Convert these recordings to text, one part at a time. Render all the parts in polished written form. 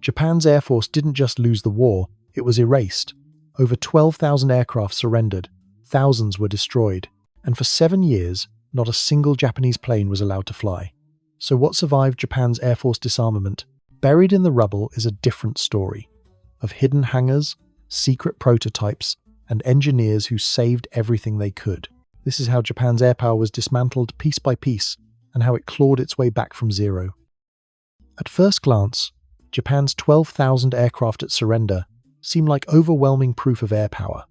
Japan's air force didn't just lose the war, it was erased. Over 12,000 aircraft surrendered, thousands were destroyed, and for 7 years, not a single Japanese plane was allowed to fly. So what survived Japan's Air Force disarmament? Buried in the rubble is a different story, of hidden hangars, secret prototypes, and engineers who saved everything they could. This is how Japan's air power was dismantled piece by piece, and how it clawed its way back from zero. At first glance, Japan's 12,000 aircraft at surrender seemed like overwhelming proof of air power.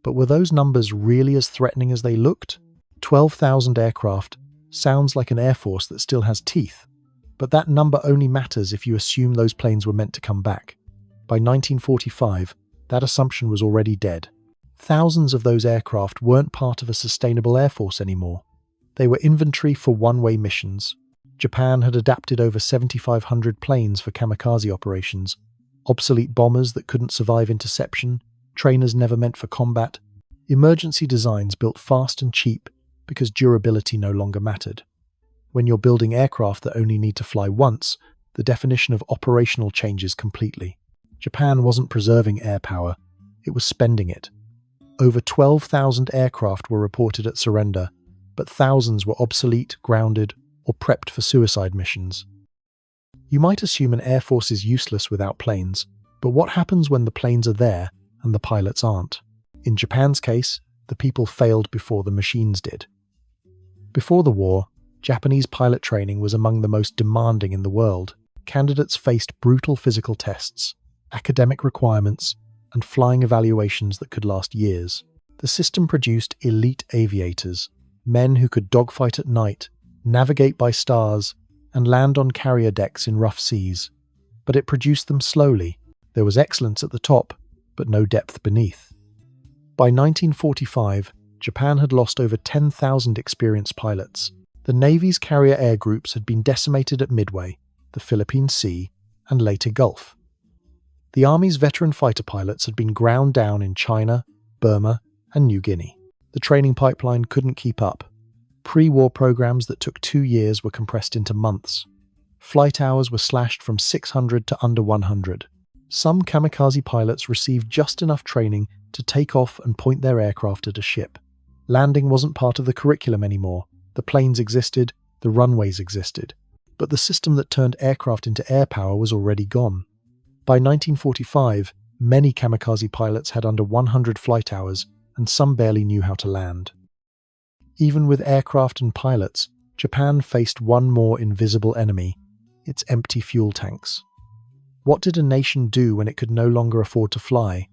But were those numbers really as threatening as they looked? 12,000 aircraft sounds like an air force that still has teeth, but that number only matters if you assume those planes were meant to come back. By 1945, that assumption was already dead. Thousands of those aircraft weren't part of a sustainable air force anymore. They were inventory for one-way missions. Japan had adapted over 7,500 planes for kamikaze operations, obsolete bombers that couldn't survive interception, trainers never meant for combat, emergency designs built fast and cheap because durability no longer mattered. When you're building aircraft that only need to fly once, the definition of operational changes completely. Japan wasn't preserving air power, it was spending it. Over 12,000 aircraft were reported at surrender, but thousands were obsolete, grounded, or prepped for suicide missions. You might assume an air force is useless without planes, but what happens when the planes are there and the pilots aren't? In Japan's case, the people failed before the machines did. Before the war, Japanese pilot training was among the most demanding in the world. Candidates faced brutal physical tests, academic requirements, and flying evaluations that could last years. The system produced elite aviators, men who could dogfight at night, navigate by stars, and land on carrier decks in rough seas. But it produced them slowly. There was excellence at the top, but no depth beneath. By 1945, Japan had lost over 10,000 experienced pilots. The Navy's carrier air groups had been decimated at Midway, the Philippine Sea, and later Gulf. The Army's veteran fighter pilots had been ground down in China, Burma, and New Guinea. The training pipeline couldn't keep up. Pre-war programs that took 2 years were compressed into months. Flight hours were slashed from 600 to under 100. Some kamikaze pilots received just enough training to take off and point their aircraft at a ship. Landing wasn't part of the curriculum anymore. The planes existed, the runways existed. But the system that turned aircraft into air power was already gone. By 1945, many kamikaze pilots had under 100 flight hours, and some barely knew how to land. Even with aircraft and pilots, Japan faced one more invisible enemy: its empty fuel tanks. What did a nation do when it could no longer afford to fly?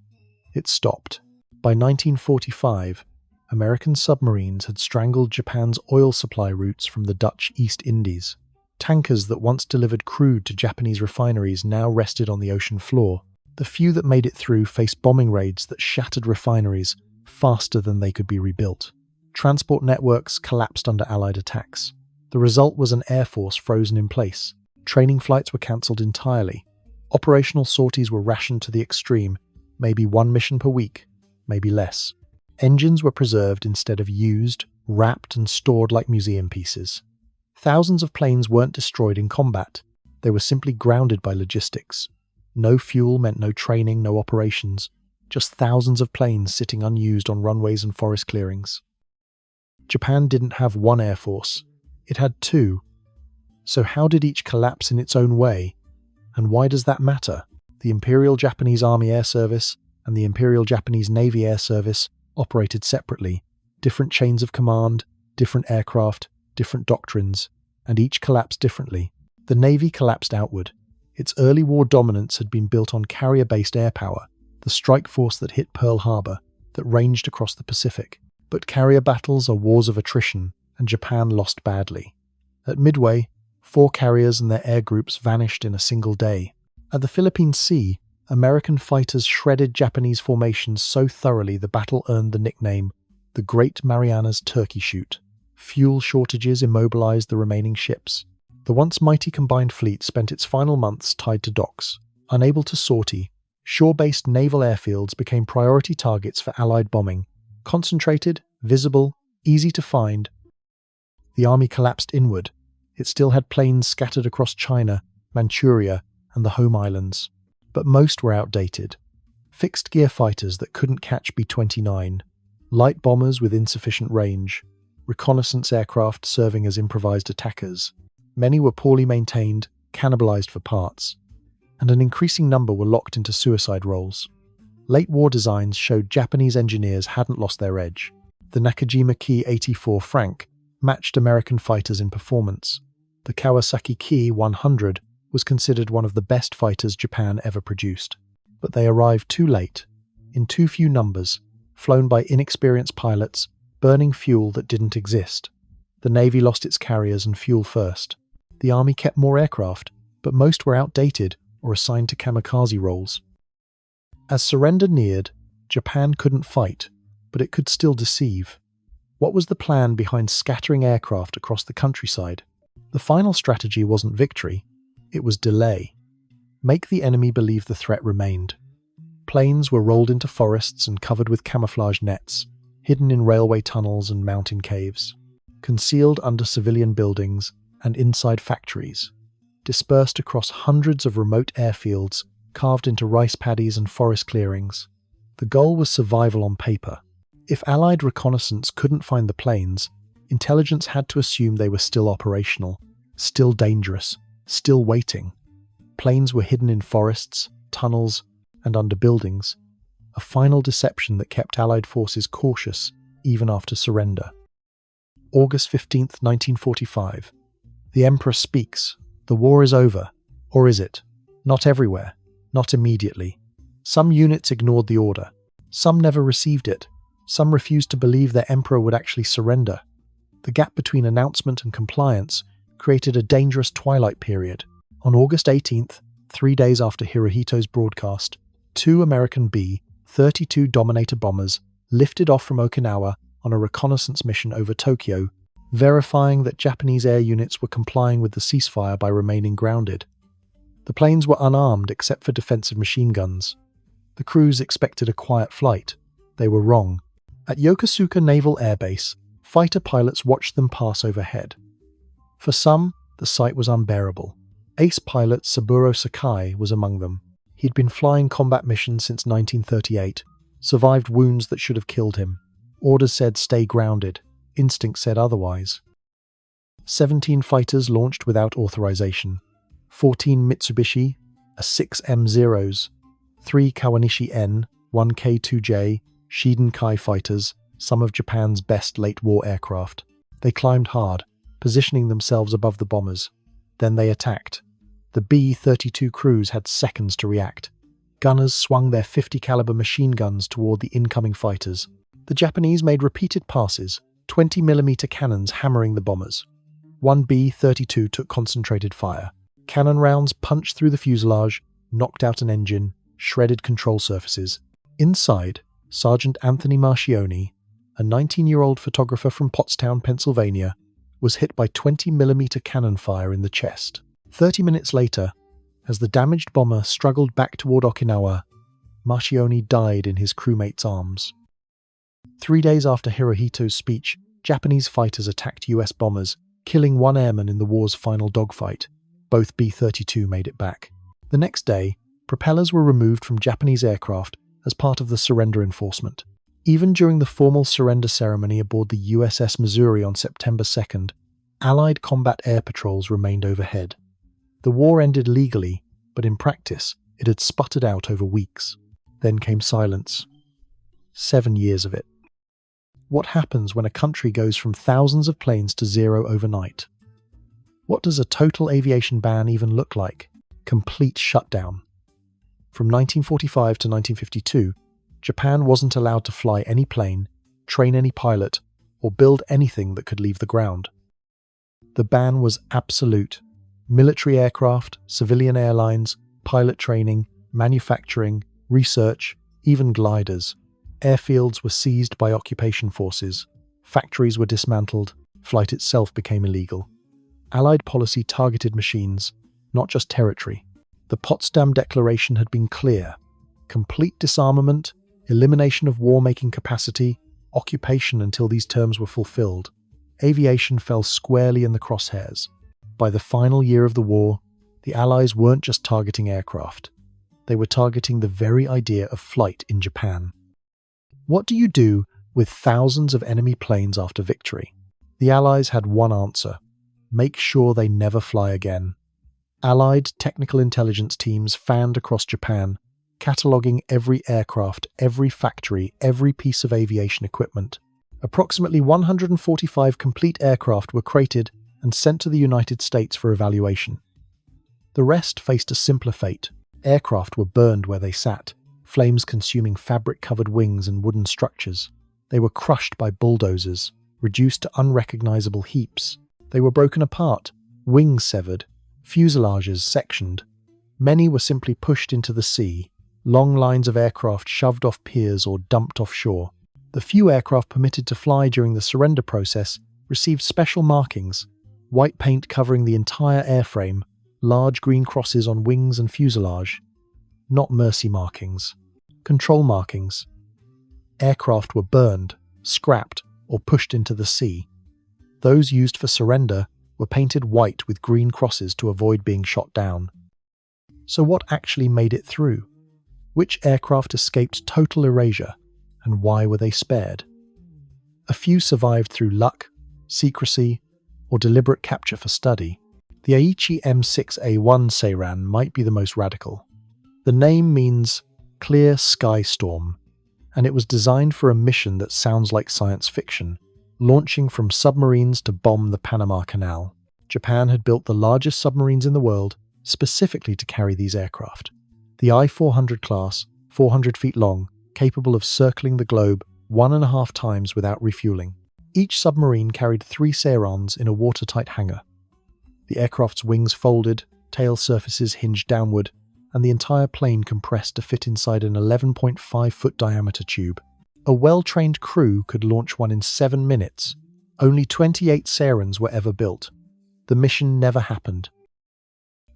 It stopped. By 1945, American submarines had strangled Japan's oil supply routes from the Dutch East Indies. Tankers that once delivered crude to Japanese refineries now rested on the ocean floor. The few that made it through faced bombing raids that shattered refineries faster than they could be rebuilt. Transport networks collapsed under Allied attacks. The result was an air force frozen in place. Training flights were cancelled entirely. Operational sorties were rationed to the extreme, maybe one mission per week, maybe less. Engines were preserved instead of used, wrapped and stored like museum pieces. Thousands of planes weren't destroyed in combat. They were simply grounded by logistics. No fuel meant no training, no operations. Just thousands of planes sitting unused on runways and forest clearings. Japan didn't have one air force. It had two. So how did each collapse in its own way? And why does that matter? The Imperial Japanese Army Air Service and the Imperial Japanese Navy Air Service operated separately. Different chains of command, different aircraft, different doctrines, and each collapsed differently. The Navy collapsed outward. Its early war dominance had been built on carrier-based air power, the strike force that hit Pearl Harbor, that ranged across the Pacific. But carrier battles are wars of attrition, and Japan lost badly. At Midway, 4 carriers and their air groups vanished in a single day. At the Philippine Sea, American fighters shredded Japanese formations so thoroughly the battle earned the nickname the Great Marianas Turkey Shoot. Fuel shortages immobilized the remaining ships. The once mighty combined fleet spent its final months tied to docks. Unable to sortie, shore-based naval airfields became priority targets for Allied bombing. Concentrated, visible, easy to find. The army collapsed inward. It still had planes scattered across China, Manchuria, and the home islands. But most were outdated. Fixed-gear fighters that couldn't catch B-29, light bombers with insufficient range, reconnaissance aircraft serving as improvised attackers. Many were poorly maintained, cannibalized for parts, and an increasing number were locked into suicide roles. Late war designs showed Japanese engineers hadn't lost their edge. The Nakajima Ki-84 Frank matched American fighters in performance. The Kawasaki Ki-100 was considered one of the best fighters Japan ever produced. But they arrived too late, in too few numbers, flown by inexperienced pilots, burning fuel that didn't exist. The Navy lost its carriers and fuel first. The Army kept more aircraft, but most were outdated or assigned to kamikaze roles. As surrender neared, Japan couldn't fight, but it could still deceive. What was the plan behind scattering aircraft across the countryside? The final strategy wasn't victory, it was delay. Make the enemy believe the threat remained. Planes were rolled into forests and covered with camouflage nets, hidden in railway tunnels and mountain caves, concealed under civilian buildings and inside factories, dispersed across hundreds of remote airfields carved into rice paddies and forest clearings. The goal was survival on paper. If Allied reconnaissance couldn't find the planes, intelligence had to assume they were still operational, still dangerous, still waiting. Planes were hidden in forests, tunnels, and under buildings, a final deception that kept Allied forces cautious even after surrender. August 15, 1945. The Emperor speaks. The war is over. Or is it? Not everywhere. Not immediately. Some units ignored the order. Some never received it. Some refused to believe their emperor would actually surrender. The gap between announcement and compliance created a dangerous twilight period. On August 18th, 3 days after Hirohito's broadcast, 2 American B-32 Dominator bombers lifted off from Okinawa on a reconnaissance mission over Tokyo, verifying that Japanese air units were complying with the ceasefire by remaining grounded. The planes were unarmed except for defensive machine guns. The crews expected a quiet flight. They were wrong. At Yokosuka Naval Air Base, fighter pilots watched them pass overhead. For some, the sight was unbearable. Ace pilot Saburo Sakai was among them. He'd been flying combat missions since 1938, survived wounds that should have killed him. Orders said stay grounded. Instinct said otherwise. 17 fighters launched without authorization. 14 Mitsubishi, a 6 M0s, 3 Kawanishi N, 1 K2J, Shiden Kai fighters, some of Japan's best late-war aircraft. They climbed hard, positioning themselves above the bombers. Then they attacked. The B-32 crews had seconds to react. Gunners swung their 50 caliber machine guns toward the incoming fighters. The Japanese made repeated passes, 20mm cannons hammering the bombers. One B-32 took concentrated fire. Cannon rounds punched through the fuselage, knocked out an engine, shredded control surfaces. Inside, Sergeant Anthony Marchioni, a 19-year-old photographer from Pottstown, Pennsylvania, was hit by 20mm cannon fire in the chest. 30 minutes later, as the damaged bomber struggled back toward Okinawa, Marchioni died in his crewmate's arms. 3 days after Hirohito's speech, Japanese fighters attacked US bombers, killing 1 airman in the war's final dogfight. Both B-32 made it back. The next day, propellers were removed from Japanese aircraft as part of the surrender enforcement. Even during the formal surrender ceremony aboard the USS Missouri on September 2nd, Allied combat air patrols remained overhead. The war ended legally, but in practice, it had sputtered out over weeks. Then came silence. 7 years of it. What happens when a country goes from thousands of planes to 0 overnight? What does a total aviation ban even look like? Complete shutdown. From 1945 to 1952, Japan wasn't allowed to fly any plane, train any pilot, or build anything that could leave the ground. The ban was absolute. Military aircraft, civilian airlines, pilot training, manufacturing, research, even gliders. Airfields were seized by occupation forces. Factories were dismantled. Flight itself became illegal. Allied policy targeted machines, not just territory. The Potsdam Declaration had been clear. Complete disarmament, elimination of war-making capacity, occupation until these terms were fulfilled. Aviation fell squarely in the crosshairs. By the final year of the war, The Allies weren't just targeting aircraft. They were targeting the very idea of flight in Japan. What do you do with thousands of enemy planes after victory? The Allies had one answer: make sure they never fly again. Allied technical intelligence teams fanned across Japan, cataloguing every aircraft, every factory, every piece of aviation equipment. Approximately 145 complete aircraft were crated and sent to the United States for evaluation. The rest faced a simpler fate. Aircraft were burned where they sat, flames consuming fabric-covered wings and wooden structures. They were crushed by bulldozers, reduced to unrecognizable heaps. They were broken apart, wings severed, fuselages sectioned. Many were simply pushed into the sea, long lines of aircraft shoved off piers or dumped offshore. The few aircraft permitted to fly during the surrender process received special markings: white paint covering the entire airframe, large green crosses on wings and fuselage. Not mercy markings. Control markings. Aircraft were burned, scrapped, or pushed into the sea. Those used for surrender were painted white with green crosses to avoid being shot down. So what actually made it through? Which aircraft escaped total erasure, and why were they spared? A few survived through luck, secrecy, or deliberate capture for study. The Aichi M6A1 Seiran might be the most radical. The name means clear sky storm, and it was designed for a mission that sounds like science fiction, launching from submarines to bomb the Panama Canal. Japan had built the largest submarines in the world specifically to carry these aircraft. The I-400 class, 400 feet long, capable of circling the globe 1.5 times without refueling. Each submarine carried 3 Seirans in a watertight hangar. The aircraft's wings folded, tail surfaces hinged downward, and the entire plane compressed to fit inside an 11.5-foot diameter tube. A well-trained crew could launch one in 7 minutes. Only 28 Seirans were ever built. The mission never happened.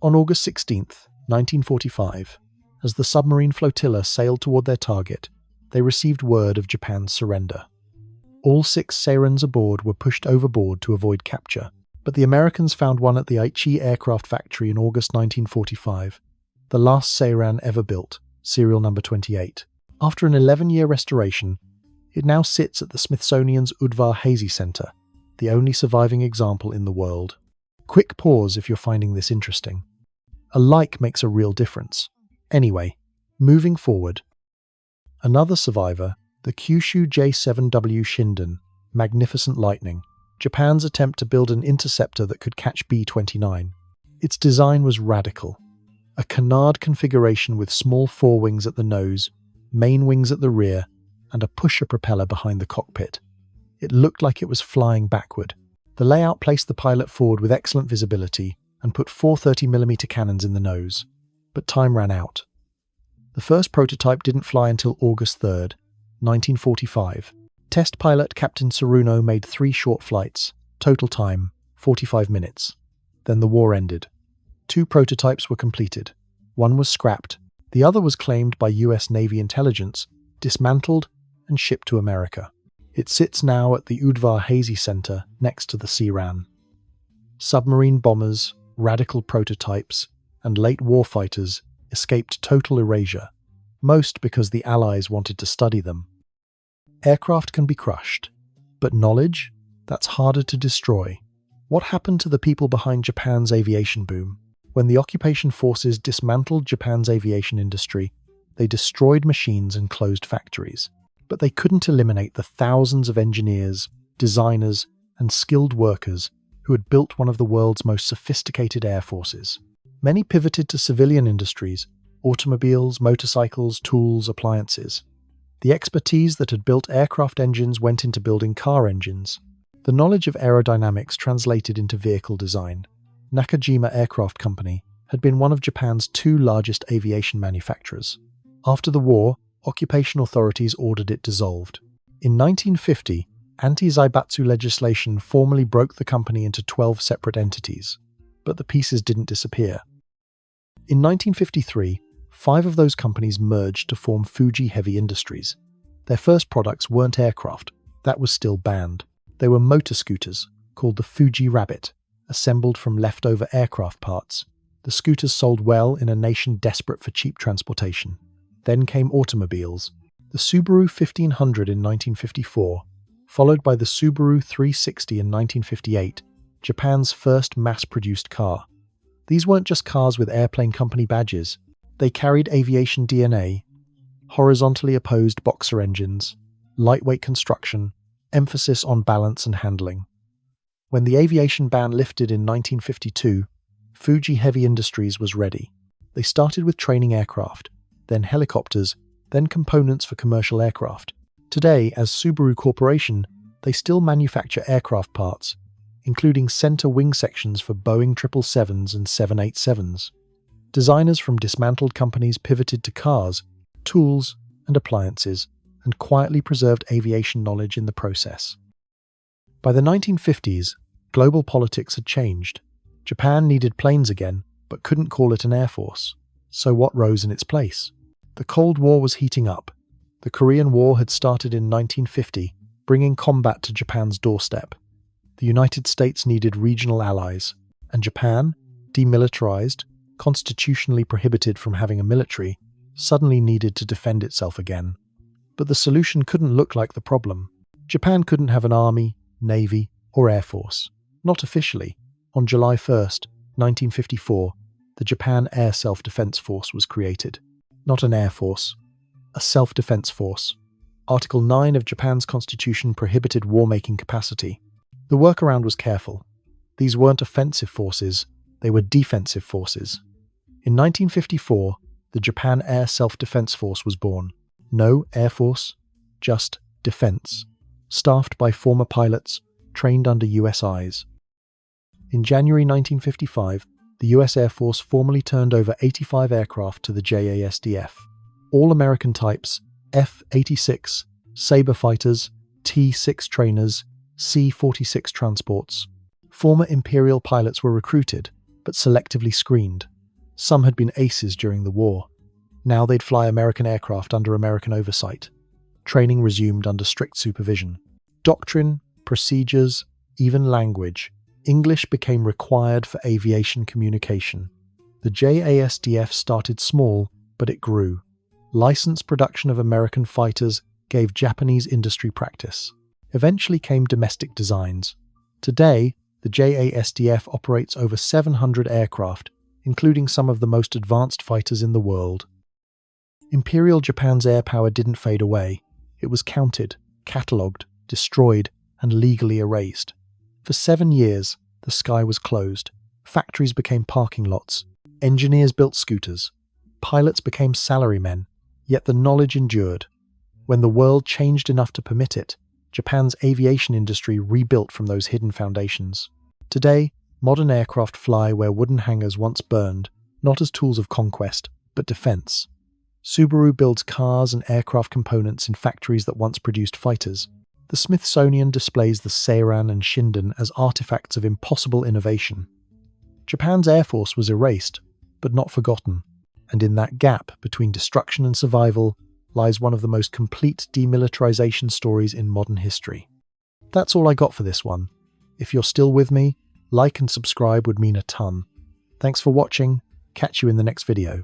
On August 16, 1945, as the submarine flotilla sailed toward their target, they received word of Japan's surrender. All 6 Seirans aboard were pushed overboard to avoid capture, but the Americans found one at the Aichi aircraft factory in August 1945, the last Seiran ever built, serial number 28. After an 11-year restoration, it now sits at the Smithsonian's Udvar-Hazy Center, the only surviving example in the world. Quick pause if you're finding this interesting. A like makes a real difference. Anyway, moving forward. Another survivor, the Kyushu J-7W Shinden, Magnificent Lightning, Japan's attempt to build an interceptor that could catch B-29. Its design was radical. A canard configuration with small forewings at the nose, main wings at the rear, and a pusher propeller behind the cockpit. It looked like it was flying backward. The layout placed the pilot forward with excellent visibility and put 430mm cannons in the nose. But time ran out. The first prototype didn't fly until August 3rd, 1945. Test pilot Captain Tsuruno made 3 short flights, total time 45 minutes. Then the war ended. 2 prototypes were completed. One was scrapped. The other was claimed by US Navy intelligence, dismantled, and shipped to America. It sits now at the Udvar-Hazy Center next to the Seiran. Submarine bombers, radical prototypes, and late warfighters escaped total erasure, most because the Allies wanted to study them. Aircraft can be crushed, but knowledge? That's harder to destroy. What happened to the people behind Japan's aviation boom? When the occupation forces dismantled Japan's aviation industry, they destroyed machines and closed factories. But they couldn't eliminate the thousands of engineers, designers, and skilled workers who had built one of the world's most sophisticated air forces. Many pivoted to civilian industries: automobiles, motorcycles, tools, appliances. The expertise that had built aircraft engines went into building car engines. The knowledge of aerodynamics translated into vehicle design. Nakajima Aircraft Company had been one of Japan's 2 largest aviation manufacturers. After the war, occupation authorities ordered it dissolved. In 1950, anti-zaibatsu legislation formally broke the company into 12 separate entities, but the pieces didn't disappear. In 1953, 5 of those companies merged to form Fuji Heavy Industries. Their first products weren't aircraft, that was still banned. They were motor scooters, called the Fuji Rabbit, assembled from leftover aircraft parts. The scooters sold well in a nation desperate for cheap transportation. Then came automobiles. The Subaru 1500 in 1954, followed by the Subaru 360 in 1958, Japan's first mass-produced car. These weren't just cars with airplane company badges. They carried aviation DNA, horizontally opposed boxer engines, lightweight construction, emphasis on balance and handling. When the aviation ban lifted in 1952, Fuji Heavy Industries was ready. They started with training aircraft, then helicopters, then components for commercial aircraft. Today, as Subaru Corporation, they still manufacture aircraft parts, including center wing sections for Boeing 777s and 787s. Designers from dismantled companies pivoted to cars, tools, and appliances, and quietly preserved aviation knowledge in the process. By the 1950s, global politics had changed. Japan needed planes again, but couldn't call it an air force. So what rose in its place? The Cold War was heating up. The Korean War had started in 1950, bringing combat to Japan's doorstep. The United States needed regional allies, and Japan, demilitarized, constitutionally prohibited from having a military, suddenly needed to defend itself again. But the solution couldn't look like the problem. Japan couldn't have an army, navy, or air force. Not officially. On July 1st, 1954, the Japan Air Self-Defense Force was created. Not an air force, a self-defense force. Article 9 of Japan's constitution prohibited war-making capacity. The workaround was careful. These weren't offensive forces, they were defensive forces. In 1954, the Japan Air Self-Defense Force was born. No air force, just defense. Staffed by former pilots, trained under US eyes. In January 1955, the US Air Force formally turned over 85 aircraft to the JASDF. All American types, F-86, Sabre fighters, T-6 trainers, C-46 transports. Former Imperial pilots were recruited, but selectively screened. Some had been aces during the war. Now they'd fly American aircraft under American oversight. Training resumed under strict supervision. Doctrine, procedures, even language. English became required for aviation communication. The JASDF started small, but it grew. Licensed production of American fighters gave Japanese industry practice. Eventually came domestic designs. Today, the JASDF operates over 700 aircraft, including some of the most advanced fighters in the world. Imperial Japan's air power didn't fade away. It was counted, catalogued, destroyed, and legally erased. For 7 years, the sky was closed. Factories became parking lots. Engineers built scooters. Pilots became salarymen. Yet the knowledge endured. When the world changed enough to permit it, Japan's aviation industry rebuilt from those hidden foundations. Today, modern aircraft fly where wooden hangars once burned, not as tools of conquest, but defense. Subaru builds cars and aircraft components in factories that once produced fighters. The Smithsonian displays the Seiran and Shinden as artifacts of impossible innovation. Japan's air force was erased, but not forgotten, and in that gap between destruction and survival lies one of the most complete demilitarization stories in modern history. That's all I got for this one. If you're still with me, like and subscribe would mean a ton. Thanks for watching. Catch you in the next video.